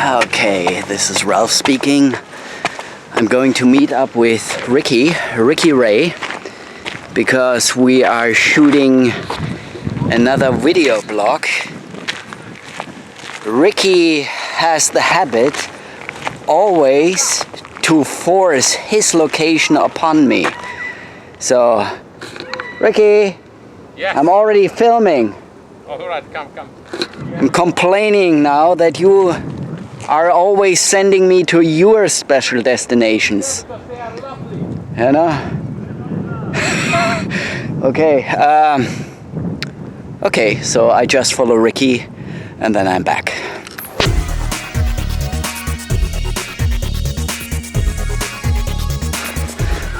Okay, this is Ralph speaking. I'm going to meet up with Rikhy Ray, because we are shooting another video blog. Rikhy has the habit always to force his location upon me. So, Rikhy, yes. I'm already filming. Alright, come. I'm complaining now that you are always sending me to your special destinations. Because they are lovely. You know? Okay, so I just follow Rikhy and then I'm back.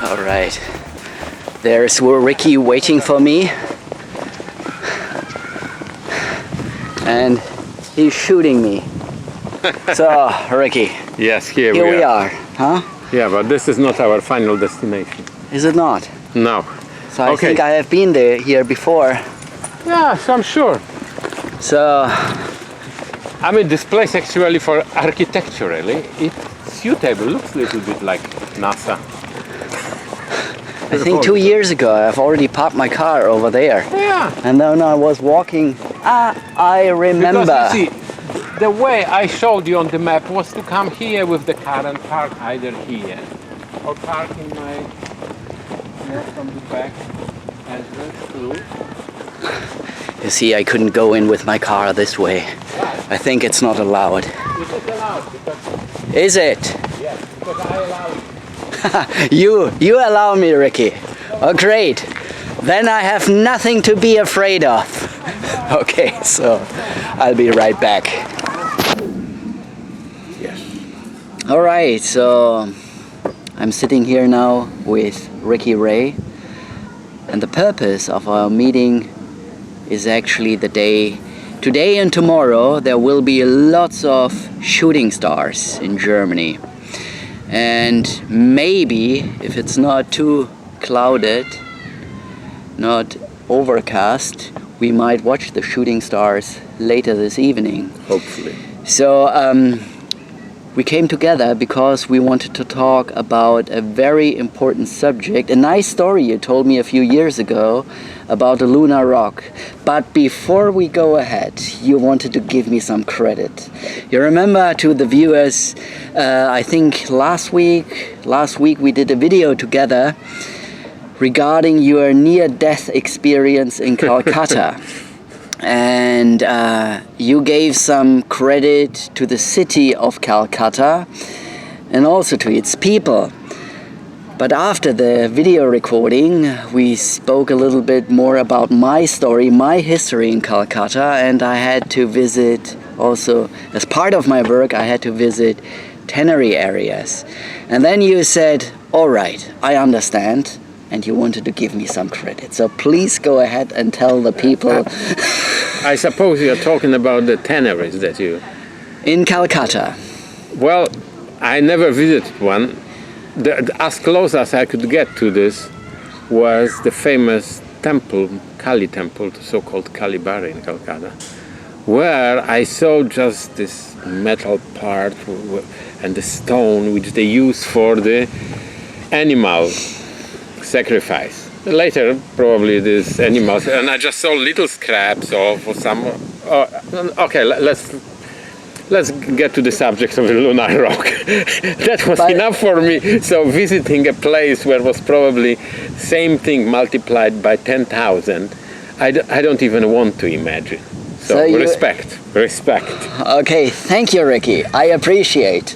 Alright, there's Rikhy waiting for me. And he's shooting me. So, Rikhy. Yes, here we are. Huh? Yeah, but this is not our final destination. Is it not? No. So I think I have been here before. Yes, I'm sure. So, I mean, this place actually for architecturally, it's suitable. Looks a little bit like NASA. I think 2 years ago I've already parked my car over there. Yeah. And then I was walking. I remember. Because you see, the way I showed you on the map was to come here with the car and park either here or park in my from the back entrance through. You see, I couldn't go in with my car this way. Right. I think it's not allowed. It is allowed because Is it? yes, because I allow it. You allow me, Rikhy. Oh, great. Then I have nothing to be afraid of. Okay, so I'll be right back. Yes. All right, so I'm sitting here now with Rikhy Ray, and the purpose of our meeting is actually the day. Today and tomorrow there will be lots of shooting stars in Germany. And maybe, if it's not too clouded, not overcast, we might watch the shooting stars later this evening. Hopefully. So we came together because we wanted to talk about a very important subject, a nice story you told me a few years ago about the Lunar rock. But before we go ahead, you wanted to give me some credit. You remember, to the viewers, I think last week we did a video together regarding your near-death experience in Calcutta. And you gave some credit to the city of Calcutta and also to its people. But after the video recording, we spoke a little bit more about my story, my history in Calcutta, and I had to visit also, as part of my work, I had to visit tannery areas. And then you said, all right, I understand, and you wanted to give me some credit. So please go ahead and tell the people. I suppose you're talking about the tanneries that you... In Calcutta. Well, I never visited one. As close as I could get to this was the famous temple, Kali temple, the so-called Kali Bari in Calcutta, where I saw just this metal part and the stone which they use for the animal sacrifice. Later, probably these animals, and I just saw little scraps of some. Okay, let's get to the subject of the Lunar rock. That was enough for me. So visiting a place where was probably same thing multiplied by 10,000, I don't even want to imagine. So respect. Okay, thank you, Rikhy. I appreciate.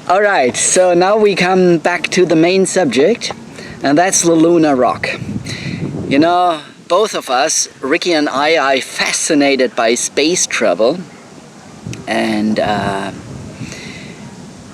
All right, so now we come back to the main subject, and that's the Lunar rock. You know, both of us, Rikhy and I, are fascinated by space travel, and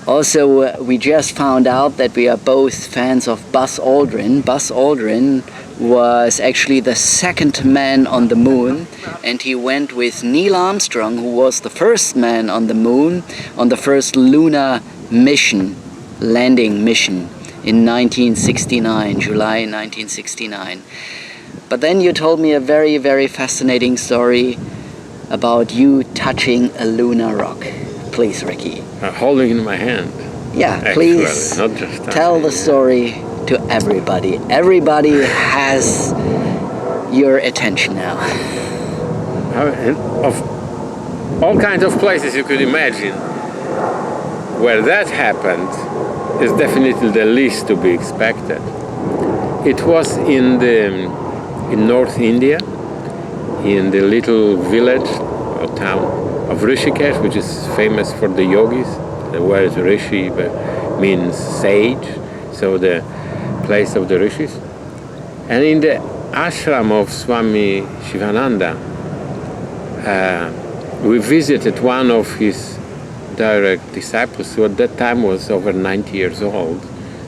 also we just found out that we are both fans of Buzz Aldrin. Buzz Aldrin was actually the second man on the moon, and he went with Neil Armstrong, who was the first man on the moon, on the first lunar mission, landing mission in 1969, July 1969. But then you told me a very, very fascinating story about you touching a lunar rock. Please, Rikhy. Holding in my hand. Yeah, Actually, please not just tell the story to everybody. Everybody has your attention now. Of all kinds of places you could imagine, where that happened is definitely the least to be expected. It was in North India, in the little village or town of Rishikesh, which is famous for the yogis. The word Rikhy means sage, so the place of the rishis. And in the ashram of Swami Shivananda, we visited one of his direct disciples, who at that time was over 90 years old,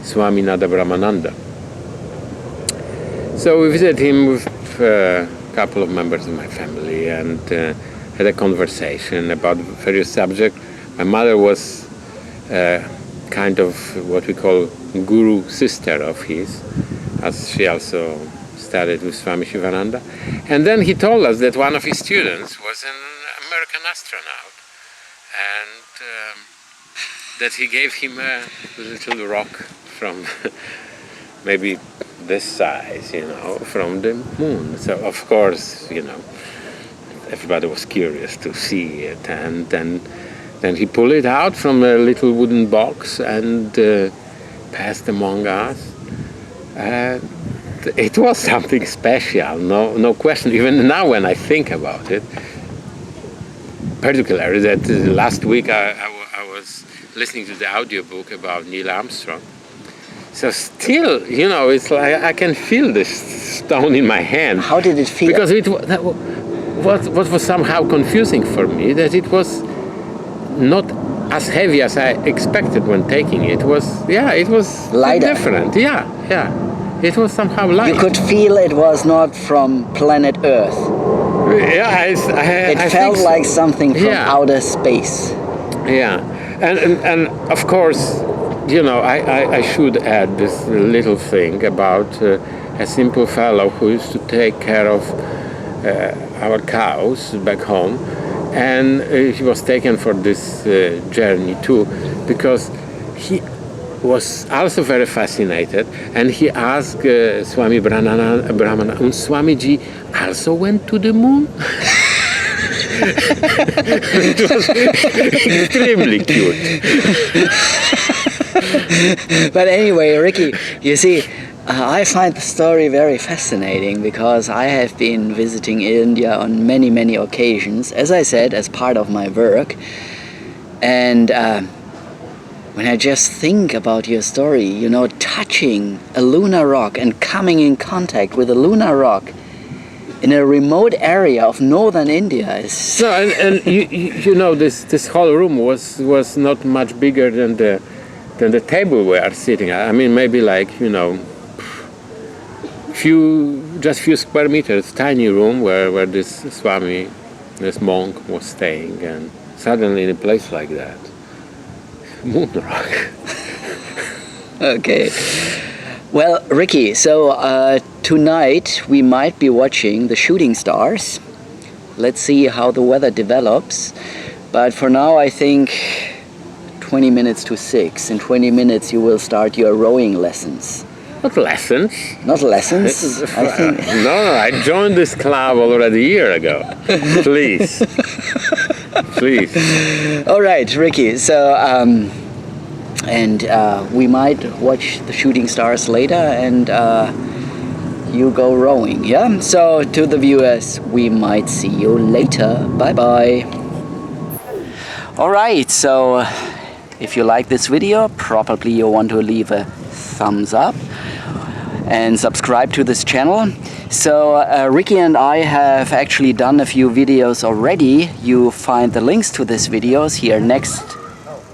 Swami Brahmananda. So we visited him with a couple of members of my family and had a conversation about various subjects. My mother was kind of what we call guru sister of his, as she also studied with Swami Shivananda. And then he told us that one of his students was an American astronaut, and that he gave him a little rock from maybe this size, from the moon. So of course, everybody was curious to see it, and then he pulled it out from a little wooden box and passed among us. It was something special, no question. Even now when I think about it, particularly that last week I was listening to the audiobook about Neil Armstrong. So still, it's like I can feel this stone in my hand. How did it feel? Because what was somehow confusing for me, that it was not as heavy as I expected when taking it. It was lighter. Different. Yeah. It was somehow light. You could feel it was not from planet Earth. Yeah, it felt like something from outer space. Yeah, and of course, I should add this little thing about a simple fellow who used to take care of our cows back home, and he was taken for this journey too, because he was also very fascinated, and he asked Swami Brahmana, Swamiji also went to the moon? It was extremely cute. But anyway, Rikhy, you see, I find the story very fascinating, because I have been visiting India on many, many occasions, as I said, as part of my work. And when I just think about your story, touching a lunar rock and coming in contact with a lunar rock in a remote area of northern India is... No, and this whole room was not much bigger than the table we are sitting at. I mean, maybe like, few square meters, tiny room where this Swami, this monk, was staying, and suddenly in a place like that, moon rock. Okay. Well, Rikhy, so tonight we might be watching the shooting stars. Let's see how the weather develops. But for now, I think 20 minutes to 6. In 20 minutes, you will start your rowing lessons. Not lessons. Not lessons? I think... No, I joined this club already a year ago. Please. Please. All right, Rikhy. So, we might watch the shooting stars later, and you go rowing, yeah? So, to the viewers, we might see you later. Bye-bye. All right, so if you like this video, probably you want to leave a thumbs up and subscribe to this channel. So Rikhy and I have actually done a few videos already. You find the links to these videos here next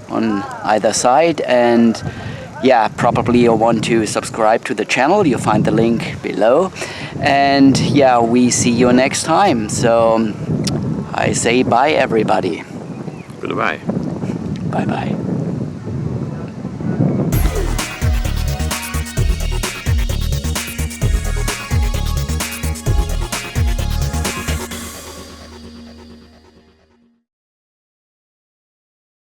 on either side, and yeah, probably you want to subscribe to the channel. You find the link below, and yeah, we see you next time. So I say bye, everybody. Goodbye. Bye bye.